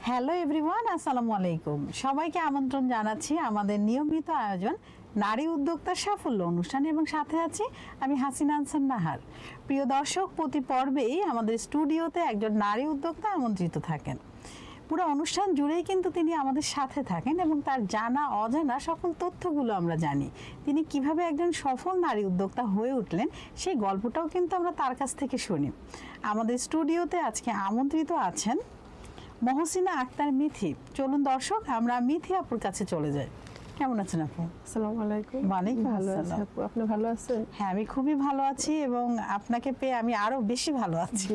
Hello everyone, আসসালামু আলাইকুম। সবাইকে আমন্ত্রণ জানাচ্ছি আমাদের নিয়মিত আয়োজন নারী উদ্যোক্তার সাফল্য অনুষ্ঠান, এবং সাথে আছি আমি হাসিনা আনসার নাহার। প্রিয় দর্শক, প্রতি পর্বেই আমাদের স্টুডিওতে একজন নারী উদ্যোক্তা আমন্ত্রিত থাকেন। পুরো অনুষ্ঠান জুড়েই কিন্তু তিনি আমাদের সাথে থাকেন এবং তার জানা অজানা সকল তথ্যগুলো আমরা জানি। তিনি কিভাবে একজন সফল নারী উদ্যোক্তা হয়ে উঠলেন সেই গল্পটাও কিন্তু আমরা তার কাছ থেকে শুনি। আমাদের স্টুডিওতে আজকে আমন্ত্রিত আছেন মহসিনা আক্তার মিথি। চলুন দর্শক, আমরা মিথি আপুর কাছে চলে যাই। কেমন আছেন আপু? আসসালামু আলাইকুম। ওয়ালাইকুম ভালো আছি আসসালাম। আপু, আপনি ভালো আছেন? হ্যাঁ, আমি খুবই ভালো আছি এবং আপনাকে পেয়ে আমি আরো বেশি ভালো আছি।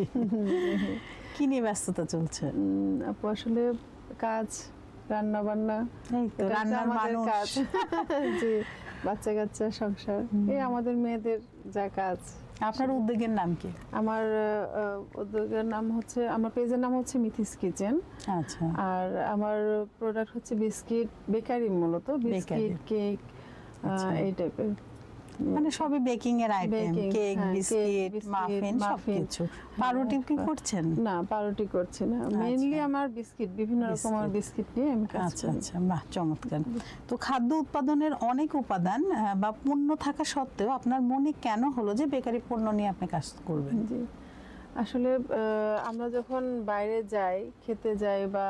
কি নিয়ে ব্যস্ততা চলছে? আপু আসলে কাজ, রান্না বান্না, এই তো রান্নার মানুষ। কাজ জি, বাচ্চা কাচ্চা, সংসার, এই আমাদের মেয়েদের যা কাজ। আপনার উদ্যোগের নাম কি? আমার উদ্যোগের নাম হচ্ছে, আমার পেজের নাম হচ্ছে মিথিস কিচেন। আচ্ছা। আর আমার প্রোডাক্ট হচ্ছে বিস্কিট, বেকারি, মূলত বিস্কিট, কেক, এই টাইপের, মানে সবই বেকিং এর আইটেম, কেক, বিস্কিট, মাফিন, সবকিছু। পাউরুটি কি করছেন? না, পাউরুটি করছি না, মেইনলি আমার বিস্কিট, বিভিন্ন রকমের বিস্কিট নিয়ে আমি কাজ আচ্ছা করি। আচ্ছা, বাহ, চমৎকার। তো খাদ্য উৎপাদনের অনেক উপাদান বা পণ্য থাকা সত্ত্বেও আপনার মনে কেন হলো যে বেকারি পণ্য নিয়ে আপনি কাজ করবেন? জি, আসলে আমরা যখন বাইরে যাই, খেতে যাই বা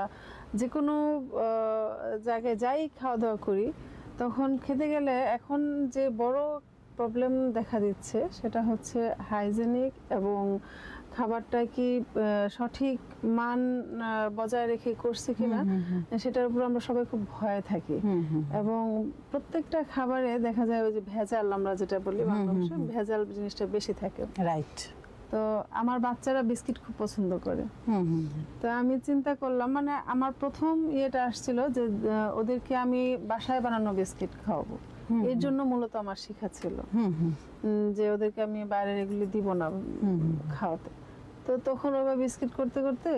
যে কোনো জায়গায় যাই, খাওয়া দাওয়া করি, তখন খেতে গেলে এখন যে বড় প্রবলেম দেখা দিচ্ছে সেটা হচ্ছে হাইজেনিক এবং খাবারটা কি সঠিক মান বজায় রেখে করছে কিনা, সেটার উপর আমরা সবাই খুব ভয়ে থাকি। এবং প্রত্যেকটা খাবারে দেখা যায় ওই যে ভেজাল, আমরা যেটা বলি বাংলা ভাষায়, ভেজাল জিনিসটা বেশি থাকে। রাইট। তো আমার বাচ্চারা বিস্কিট খুব পছন্দ করে। তো আমি চিন্তা করলাম, মানে আমার প্রথম ইয়েটা আসছিল যে ওদেরকে আমি বাসায় বানানো বিস্কিট খাওয়াবো। এর জন্য মূলত আমার শিক্ষা ছিল যে ওদেরকে আমি বাইরের এগুলি দিব না খাওয়াতে। তো তখন ওরা বিস্কিট করতে করতে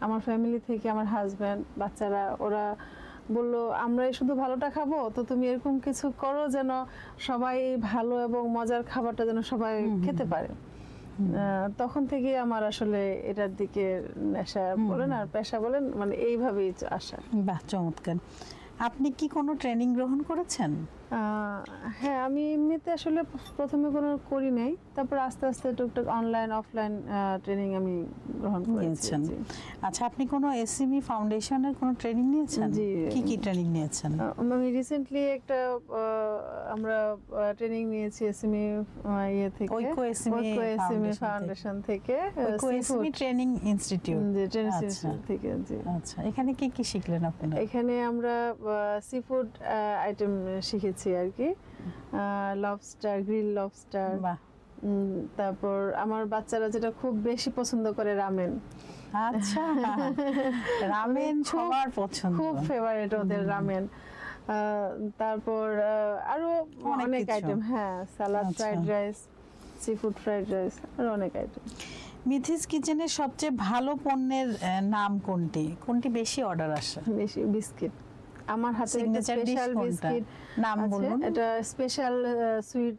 আমার ফ্যামিলি থেকে, আমার হাজব্যান্ড, বাচ্চারা, ওরা বললো আমরাই শুধু ভালোটা খাবো, তো তুমি এরকম কিছু করো যেন সবাই ভালো এবং মজার খাবারটা যেন সবাই খেতে পারে। তখন থেকে আমার আসলে এটার দিকে নেশা বলেন আর পেশা বলেন, মানে এইভাবেই আসা। বাহ, চমৎকার। আপনি কি কোনো ট্রেনিং গ্রহণ করেছেন? হ্যাঁ, আমি এমনিতে আসলে প্রথমে কোনো করি নাই, তারপর আস্তে আস্তে টুকটাক অনলাইন অফলাইন ট্রেনিং আমি গ্রহণ করেছি। আচ্ছা, আপনি কোনো এসএমই ফাউন্ডেশনের কোনো ট্রেনিং নিয়েছেন? জি। কি ট্রেনিং নিয়েছেন? আমি রিসেন্টলি একটা আমরা ট্রেনিং নিয়েছি এসএমই ইয়ে থেকে, ঐক্য এসএমই ফাউন্ডেশন থেকে, ঐক্য এসএমই ট্রেনিং ইনস্টিটিউট। জি, ট্রেনিং ইনস্টিটিউট থেকে। জি। আচ্ছা, এখানে কি শিখলেন আপনি? এখানে আমরা সি ফুড আইটেম শিখেছি আর কি, লবস্টার, গ্রিল লবস্টার। তারপর আমার বাচ্চারা যেটা খুব বেশি পছন্দ করে, রামেন। আচ্ছা, রামেন সবার পছন্দ, খুব ফেভারিট ওদের রামেন। তারপর আরো অনেক আইটেম, হ্যাঁ, salad, fried rice, sea food fried rice, আর অনেক আইটেম। মিথিস কিচেনের সবচেয়ে ভালো পণ্যের নাম কোনটি বেশি অর্ডার আসে? বেশি বিস্কিট। আমার হাতে একটা স্পেশাল বিস্কিট নাম বলুন। এটা স্পেশাল সুইট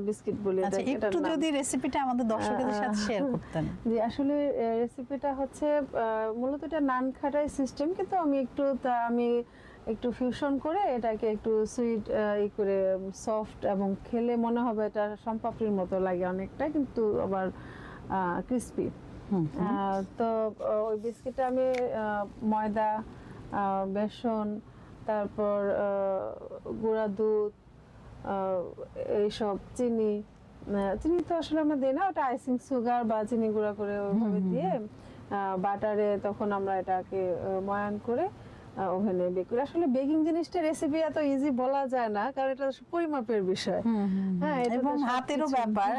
বিস্কিট বলে। আচ্ছা, একটু যদি রেসিপিটা আমাদের দর্শকদের সাথে শেয়ার করতেন। জি, আসলে রেসিপিটা হচ্ছে মূলত এটা নান খাটাই সিস্টেম, কিন্তু আমি একটু ফিউশন করে এটাকে একটু সুইট করে সফট, এবং খেলে মনে হবে এটা সম্পাপড়ির মতো লাগে অনেকটা, কিন্তু আবার ক্রিস্পি। তো ওই বিস্কিটটা আমি ময়দা, বেসন, তারপর গুঁড়া দুধ, এইসব, চিনি তো আসলে আমরা দিই না, ওটা আইসিং সুগার বা চিনি গুঁড়া করে ওইভাবে দিয়ে বাটারে তখন আমরা এটাকে ময়ান করে ওভেনে বেক করি। আসলে বেকিং জিনিসটা রেসিপি এত ইজি বলা যায় না, কারণ এটা পরিমাপের বিষয়, হ্যাঁ, এবং হাতেরও ব্যাপার,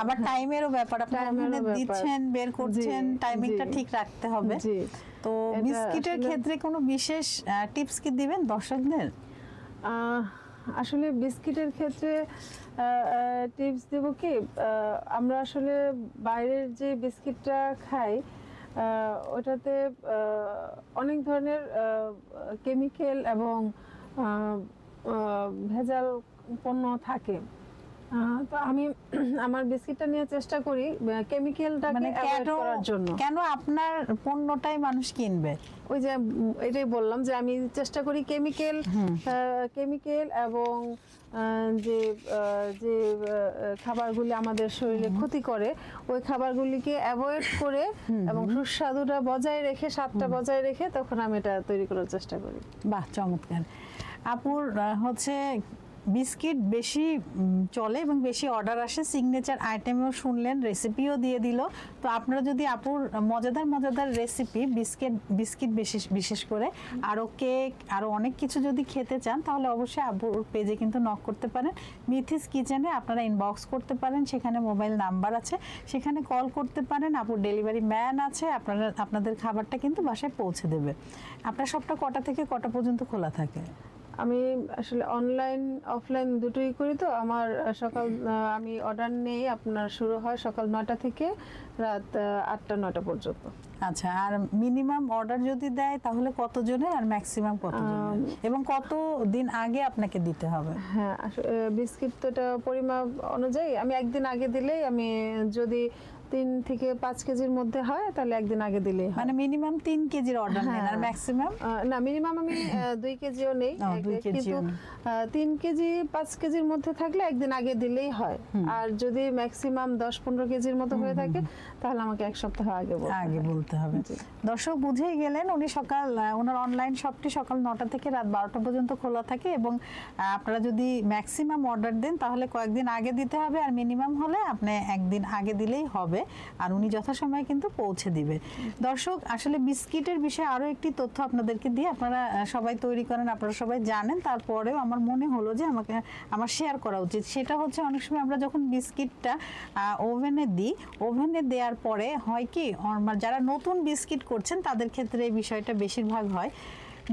আবার টাইমেরও ব্যাপার। আপনি ওভেনে দিচ্ছেন, বের করছেন, টাইমিংটা ঠিক রাখতে হবে। তো বিস্কিটের ক্ষেত্রে কোনো বিশেষ টিপস কি দিবেন দর্শকদের? আসলে বিস্কিটের ক্ষেত্রে টিপস দেব কি, আমরা আসলে বাইরের যে বিস্কিটটা খাই ওটাতে অনেক ধরনের কেমিক্যাল এবং ভেজাল পণ্য থাকে। তো আমি আমার বিস্কিটটা নিয়ে চেষ্টা করি কেমিক্যালটাকে মানে অ্যাভয়েড করার জন্য। কেন আপনার পণ্যটাই মানুষ কিনবে? ওই যে এটাই বললাম যে আমি চেষ্টা করি কেমিক্যাল এবং যে যে খাবারগুলি আমাদের শরীরে ক্ষতি করে ওই খাবারগুলিকে অ্যাভয়েড করে এবং সুস্বাদুটা বজায় রেখে, স্বাদটা বজায় রেখে তখন আমি এটা তৈরি করার চেষ্টা করি। বাহ, চমৎকার। আপুর হচ্ছে বিস্কিট বেশি চলে এবং বেশি অর্ডার আসে, সিগনেচার আইটেমও শুনলেন, রেসিপিও দিয়ে দিল। তো আপনারা যদি আপুর মজাদার রেসিপি বিস্কিট বিশেষ করে আরও কেক আরও অনেক কিছু যদি খেতে চান তাহলে অবশ্যই আপুর পেজে কিন্তু নক করতে পারেন। মিথিস কিচেনে আপনারা ইনবক্স করতে পারেন, সেখানে মোবাইল নাম্বার আছে, সেখানে কল করতে পারেন। আপুর ডেলিভারি ম্যান আছে, আপনাদের খাবারটা কিন্তু বাসায় পৌঁছে দেবে। আপনার সবটা কটা থেকে কটা পর্যন্ত খোলা থাকে? আমি আসলে অনলাইন অফলাইন দুটোই করি। তো আমার আমি অর্ডার নেই, আপনার শুরু হয় সকাল 9টা থেকে রাত 8টা-9টা পর্যন্ত। আচ্ছা, আর মিনিমাম অর্ডার যদি দেয় তাহলে কতজনের আর ম্যাক্সিমাম কতজনের এবং কত দিন আগে আপনাকে দিতে হবে? হ্যাঁ, বিস্কিট তো এটা পরিমাপ অনুযায়ী আমি একদিন আগে দিলেই, আমি যদি 3 থেকে 5 কেজির মধ্যে হয় তাহলে একদিন আগে দিলেই হয়। মানে মিনিমাম 3 কেজির অর্ডার নেন আর ম্যাক্সিমাম? না, মিনিমাম আমি 2 কেজিও নেই, কিন্তু 3 কেজি 5 কেজির মধ্যে থাকলে একদিন আগে দিলেই হয়। আর যদি ম্যাক্সিমাম 10-15 কেজির মতো হয়ে থাকে তাহলে আমাকে এক সপ্তাহ আগে বলতে হবে। দর্শক বুঝেই গেলেন, উনি ওনার অনলাইন শপটি সকাল 9টা থেকে রাত 12টা পর্যন্ত খোলা থাকে এবং আপনারা যদি ম্যাক্সিমাম অর্ডার দেন তাহলে কয়েকদিন আগে দিতে হবে, আর মিনিমাম হলে আপনি একদিন আগে দিলেই হবে, আর উনি যথাসময়ে কিন্তু পৌঁছে দিবে। দর্শক, আসলে বিস্কিটের বিষয়ে আরো একটি তথ্য আপনাদেরকে দিয়ে, আপনারা সবাই তৈরি করেন, আপনারা সবাই জানেন, তারপরেও আমার মনে হলো যে আমার শেয়ার করা উচিত। সেটা হচ্ছে অনেক সময় আমরা যখন বিস্কিটটা ওভেনে দিই, ওভেনে দেওয়ার পরে হয় কি, যারা নতুন বিস্কিট করছেন তাদের ক্ষেত্রে এই বিষয়টা বেশিরভাগ হয়,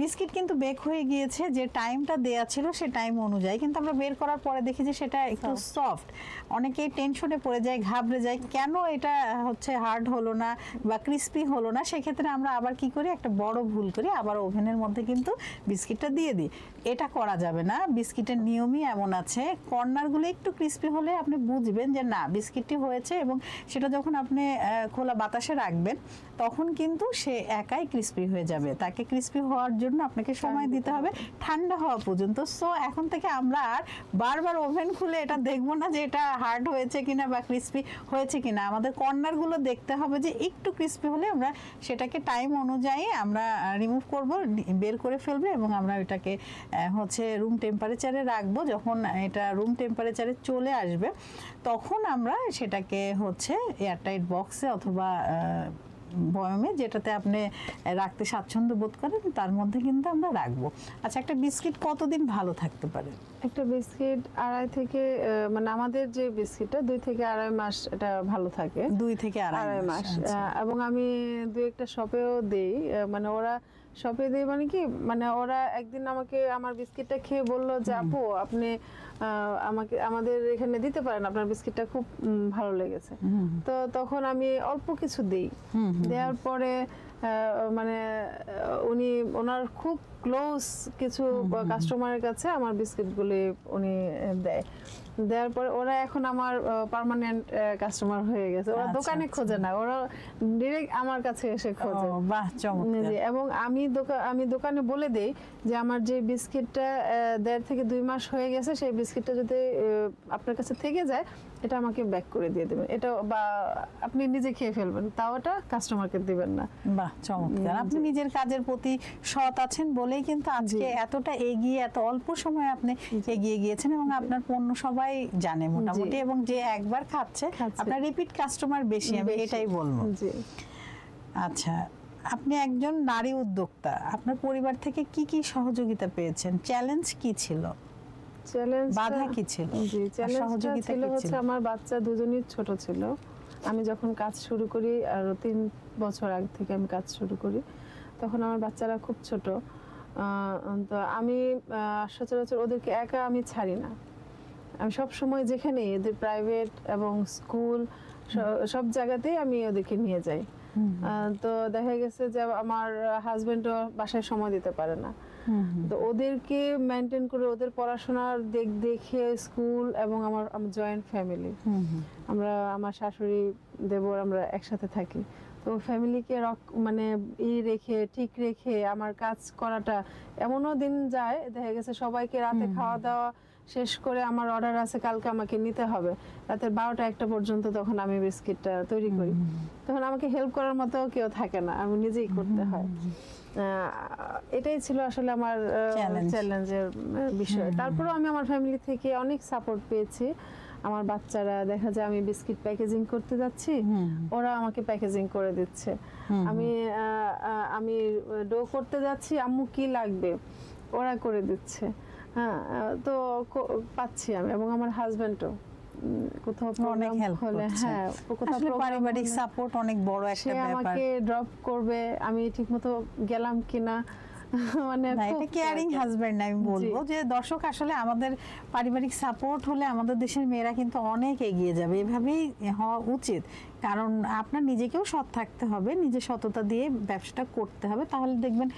বিস্কিট কিন্তু বেক হয়ে গিয়েছে, যে টাইমটা দেয়া ছিল সে টাইম অনুযায়ী, কিন্তু আমরা বের করার পরে দেখি যে সেটা একটু সফট। অনেকেই টেনশনে পড়ে যায়, ঘাবড়ে যায়, কেন এটা হচ্ছে হার্ড হলো না বা ক্রিস্পি হলো না। সেক্ষেত্রে আমরা আবার কি করি, একটা বড় ভুল করি, আবার ওভেনের মধ্যে কিন্তু বিস্কিটটা দিয়ে দিই। এটা করা যাবে না, বিস্কিটের নিয়মই এমন আছে, কর্নারগুলো একটু ক্রিস্পি হলে আপনি বুঝবেন যে না বিস্কিটটি হয়েছে, এবং সেটা যখন আপনি খোলা বাতাসে রাখবেন তখন কিন্তু সে একাই ক্রিস্পি হয়ে যাবে। তাকে ক্রিস্পি হওয়ার জন্য আপনাকে সময় দিতে হবে ঠান্ডা হওয়া পর্যন্ত। সো এখন থেকে আমরা আর বারবার ওভেন খুলে এটা দেখবো না যে এটা হার্ড হয়েছে কিনা বা ক্রিস্পি হয়েছে কিনা। আমাদের কর্নারগুলো দেখতে হবে যে একটু ক্রিস্পি হলে আমরা সেটাকে টাইম অনুযায়ী আমরা রিমুভ করব, বের করে ফেলবো, এবং আমরা এটাকে হচ্ছে রুম টেম্পারেচারে রাখবো। যখন এটা রুম টেম্পারেচারে চলে আসবে তখন আমরা সেটাকে হচ্ছে এয়ারটাইট বক্সে অথবা বয়মে, যেটাতে আপনি রাখতে স্বাচ্ছন্দ্য বোধ করেন, তার মধ্যে কিন্তু আমরা রাখবো। আচ্ছা, একটা বিস্কিট কতদিন ভালো থাকতে পারে? একটা বিস্কিট 2.5 থেকে মানে আমাদের যে বিস্কিটটা 2 থেকে 2.5 মাস এটা ভালো থাকে। 2 থেকে 2.5 মাস। এবং আমি 2-1টা শপেও দেই, মানে ওরা শপে দেই মানে কি, মানে ওরা একদিন আমাকে আমার বিস্কিটটা খেয়ে বললো যে আপু আপনি আমাদের এখানে দিতে পারেন, আপনার বিস্কিটটা খুব ভালো লেগেছে। তো তখন আমি অল্প কিছু দিই, দেওয়ার পরে মানে ওনার খুব ক্লোজ কিছু কাস্টমারের কাছে আমার বিস্কিটগুলি উনি দেওয়ার পরে ওরা এখন আমার পার্মানেন্ট কাস্টমার হয়ে গেছে। ওরা দোকানে খোঁজে না, ওরা ডিরেক্ট আমার কাছে এসে খোঁজে। বাহ, চমৎকার। এবং আমি দোকানে বলে দেই যে আমার যে বিস্কিটটা 1.5 থেকে 2 মাস হয়ে গেছে, সেই বিস্কিটটা যদি আপনার কাছে থেকে যায় এটা আমাকে ব্যাক করে দিয়ে দেবেন, এটা বা আপনি নিজে খেয়ে ফেলবেন, তাও এটা কাস্টমারকে দিবেন না। বাহ, চমৎকার। আপনি নিজের কাজের প্রতি সৎ আছেন বলেই কিন্তু আজকে এতটা এগিয়ে, এত অল্প সময়ে আপনি এগিয়ে গিয়েছেন, এবং আপনার পণ্য সবাই জানে মোটামুটি, এবং যে একবার খাচ্ছে আপনার রিপিট কাস্টমার বেশি, আমি এটাই বলবো। আচ্ছা, আপনি একজন নারী উদ্যোক্তা, আপনার পরিবার থেকে কি কি সহযোগিতা পেয়েছেন? চ্যালেঞ্জ কি ছিল? বাধা কি ছিল? সহযোগিতা হচ্ছে আমার বাচ্চা দুজনই ছোট ছিল। আমি যখন কাজ শুরু করি, আরো 3 বছর আগে থেকে আমি কাজ শুরু করি, তখন আমার বাচ্চারা খুব ছোট। তো আমি সচরাচর ওদেরকে একা আমি ছাড়ি না, আমি সব সময় যেখানে এদের প্রাইভেট এবং স্কুল সব জায়গাতেই আমি ওদেরকে নিয়ে যাই। তো দেখা গেছে যে আমার হাজবেন্ডও বাসায় সময় দিতে পারে না। তো ওদেরকে মেনটেন করে ওদের পড়াশোনার দেখে স্কুল এবং আমার জয়েন্ট ফ্যামিলি, আমরা আমার শাশুড়ি দেবর আমরা একসাথে থাকি। তো ফ্যামিলিকে মানে ঠিক রেখে আমার কাজ করাটা, এমনও দিন যায় দেখা গেছে সবাইকে রাতে খাওয়া দাওয়া শেষ করে আমার অর্ডার আছে কালকে আমাকে নিতে হবে, রাতের 12টা-1টা পর্যন্ত তখন আমি বিস্কিটটা তৈরি করি। তখন আমাকে হেল্প করার মতো কেউ থাকে না, আমি নিজেই করতে হয়। এটাই ছিল আসলে আমার চ্যালেঞ্জের বিষয়। তারপরেও আমি আমার ফ্যামিলি থেকে অনেক সাপোর্ট পেয়েছি। আমার বাচ্চারা দেখা যায় আমি বিস্কিট প্যাকেজিং করতে যাচ্ছি, ওরা আমাকে প্যাকেজিং করে দিচ্ছে। আমি ডো করতে যাচ্ছি, আম্মু কি লাগবে, ওরা করে দিচ্ছে। হ্যাঁ, তো পাচ্ছি আমি, এবং আমার হাজবেন্ডও কোথাও অনেক হেল্প করছে। হ্যাঁ, কোথাও পারিবারিক সাপোর্ট অনেক বড় একটা ব্যাপার। আমাকে ড্রপ করবে, আমি ঠিকমতো গেলাম কিনা, মানে এটা কেয়ারিং হাজবেন্ড আমি বলবো। যে দর্শক, আসলে আমাদের পারিবারিক সাপোর্ট হলে আমাদের দেশের মেয়েরা কিন্তু অনেক এগিয়ে যাবে, এভাবেই হওয়া উচিত। কারণ আপনার নিজেকেও সৎ থাকতে হবে, নিজে সততা দিয়ে ব্যবসাটা করতে হবে। তাহলে দেখবেন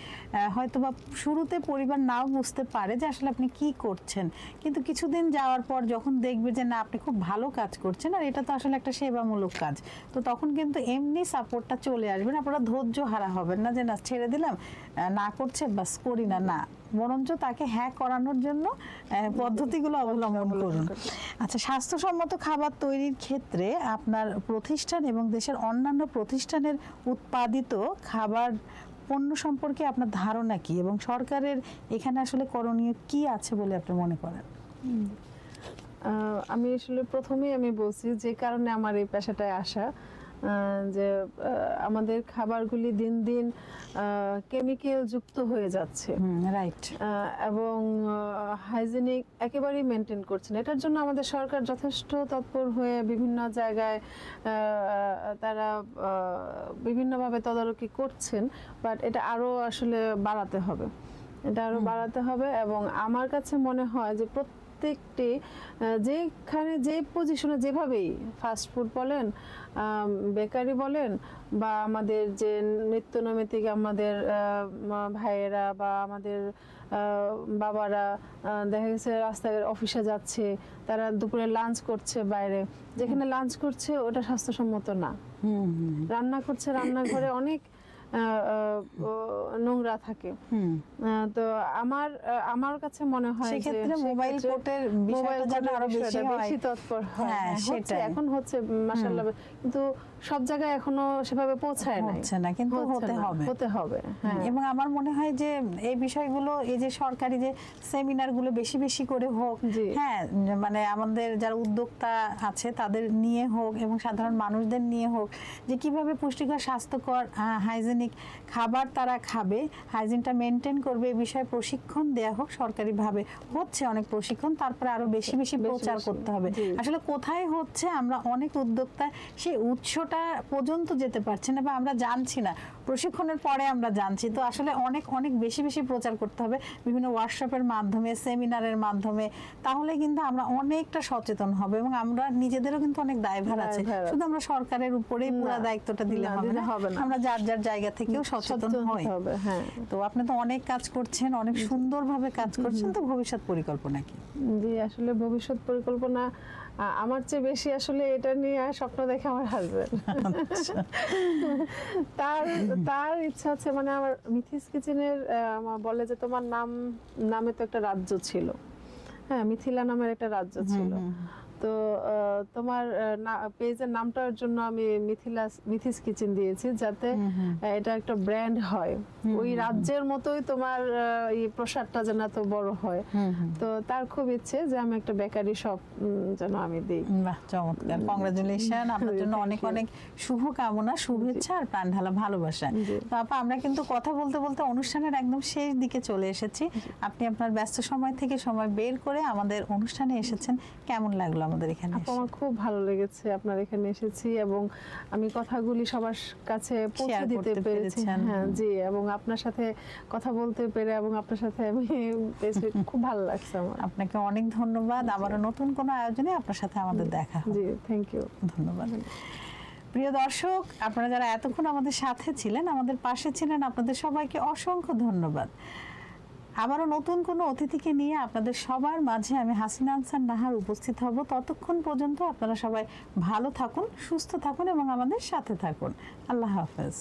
হয়তোবা শুরুতে পরিবার নাও বুঝতে পারে যে আসলে আপনি কি করছেন, কিন্তু কিছুদিন যাওয়ার পর যখন দেখবে যে না আপনি খুব ভালো কাজ করছেন, আর এটা তো আসলে একটা সেবামূলক কাজ, তো তখন কিন্তু এমনি সাপোর্টটা চলে আসবে। আপনারা ধৈর্য হারা হবেন না যে না ছেড়ে দিলাম, না করছে বাস করি না, না, বরঞ্চ তাকে হ্যাঁ করানোর জন্য পদ্ধতিগুলো অবলম্বন করুন। আচ্ছা, স্বাস্থ্যসম্মত খাবার তৈরির ক্ষেত্রে আপনার প্রতিষ্ঠান এবং দেশের অন্যান্য প্রতিষ্ঠানের উৎপাদিত খাবার পণ্য সম্পর্কে আপনার ধারণা কি, এবং সরকারের এখানে আসলে করণীয় কি আছে বলে আপনি মনে করেন? আমি আসলে প্রথমেই আমি বলছি যে কারণে আমার এই পেশাটায় আসা, যে আমাদের খাবারগুলি দিন দিন কেমিক্যাল যুক্ত হয়ে যাচ্ছে, রাইট, এবং হাইজিনিক একেবারেই মেনটেন করছে না। এটার জন্য আমাদের সরকার যথেষ্ট তৎপর হয়ে বিভিন্ন জায়গায় তারা বিভিন্নভাবে তদারকি করছেন, বাট এটা আরো আসলে বাড়াতে হবে, এবং আমার কাছে মনে হয় যে প্রত্যেকটি যেখানে যে পজিশনে যেভাবেই ফাস্ট ফুড বলেন, বেকারি বলেন, বা আমাদের যে নিত্যনৈমিত্তিক আমাদের ভাইয়েরা বা আমাদের বাবারা দেখা গেছে রাস্তায় অফিসে যাচ্ছে, তারা দুপুরে লাঞ্চ করছে বাইরে, যেখানে লাঞ্চ করছে ওটা স্বাস্থ্যসম্মত না। রান্না করছে রান্নাঘরে অনেক নোংরা থাকে। তো আমার কাছে মনে হয় যে সেক্ষেত্রে মোবাইল কোর্টের বিষয়টা আরো বেশি তৎপর হয়। হ্যাঁ, সেটা এখন হচ্ছে মাশাআল্লাহ, কিন্তু সব জায়গায় এখনো সেভাবে পৌঁছায় না, কিন্তু হতে হবে। হ্যাঁ, এবং আমার মনে হয় যে এই বিষয়গুলো, এই যে সরকারি যে সেমিনারগুলো বেশি বেশি করে হোক, হ্যাঁ, মানে আমাদের যারা উদ্যোক্তা আছে তাদের নিয়ে হোক এবং সাধারণ মানুষদের নিয়ে হোক, যে কিভাবে পুষ্টিকর, স্বাস্থ্যকর, হাইজেনিক খাবার তারা খাবে, হাইজিনটা মেনটেন করবে, এই বিষয়ে প্রশিক্ষণ দেয়া হোক সরকারিভাবে। হচ্ছে অনেক প্রশিক্ষণ, তারপরে আরো বেশি বেশি প্রচার করতে হবে। আসলে কোথায় হচ্ছে আমরা অনেক উদ্যোক্তা সেই উৎসটা পর্যন্ত যেতে পারছি না, বা আমরা জানছি না, প্রশিক্ষণের পরে আমরা জানছি। তো আসলে অনেক অনেক বেশি বেশি প্রচার করতে হবে বিভিন্ন ওয়ার্কশপের মাধ্যমে, সেমিনারের মাধ্যমে, তাহলে কিন্তু আমরা অনেকটা সচেতন হবে, এবং আমরা নিজেদেরও কিন্তু অনেক দায়ভার আছে। শুধু আমরা সরকারের উপরেই পুরো দায়িত্বটা দিলে হবে না, আমরা যার যার জায়গা থেকেও সচেতন হই। তো আপনি তো অনেক কাজ করছেন, অনেক সুন্দরভাবে কাজ করছেন, তো ভবিষ্যৎ পরিকল্পনা কি? জি, আসলে ভবিষ্যৎ পরিকল্পনা আমার চেয়ে বেশি আসলে এটা নিয়ে স্বপ্ন দেখে আমার হাজবেন্ড। তার ইচ্ছা হচ্ছে, মানে আমার মিথিস কিচেনের বলে যে তোমার নামে তো একটা রাজ্য ছিল, হ্যাঁ, মিথিলা নামের একটা রাজ্য ছিল, তো তোমার পেজের নামটার জন্য আমি মিথিস কিচেন দিয়েছি, যাতে এটা একটা ব্র্যান্ড হয়, ওই রাজ্যের মতোই তোমার এই প্রসাদটা যেন এত বড় হয়। তো তার খুব ইচ্ছে যে আমি একটা বেকারি শপ যেন আমি দিই। বাহ, চমৎকার, কংগ্রাচুলেশন, আপনার জন্য অনেক অনেক শুভ কামনা, শুভেচ্ছা আর প্রাণ ঢালা ভালোবাসা। তো আপা, আমরা কিন্তু কথা বলতে বলতে অনুষ্ঠানের একদম শেষ দিকে চলে এসেছি। আপনি আপনার ব্যস্ত সময় থেকে সময় বের করে আমাদের অনুষ্ঠানে এসেছেন, কেমন লাগলো আমাদের এখানে? আমার খুব ভালো লেগেছে আপনার এখানে এসেছি, এবং আমি কথাগুলি সবার কাছে পৌঁছে দিতে পেরেছি। হ্যাঁ, জি, এবং আপনার সাথে কথা বলতে পেরে এবং আপনার সাথে আমি খুব ভালো লাগছে আমার। আপনাকে অনেক ধন্যবাদ। আবারও নতুন কোনো আয়োজনে আপনার সাথে আমাদের দেখা হবে। জি, থ্যাংক ইউ, ধন্যবাদ। প্রিয় দর্শক, আপনারা যারা এতক্ষণ আমাদের সাথে ছিলেন, আমাদের পাশে ছিলেন, আপনাদের সবাইকে অসংখ্য ধন্যবাদ। আবারও নতুন কোনো অতিথিকে নিয়ে আপনাদের সবার মাঝে আমি হাসিনা আনসার নাহার উপস্থিত হব। ততক্ষণ পর্যন্ত আপনারা সবাই ভালো থাকুন, সুস্থ থাকুন এবং আমাদের সাথে থাকুন। আল্লাহ হাফেজ।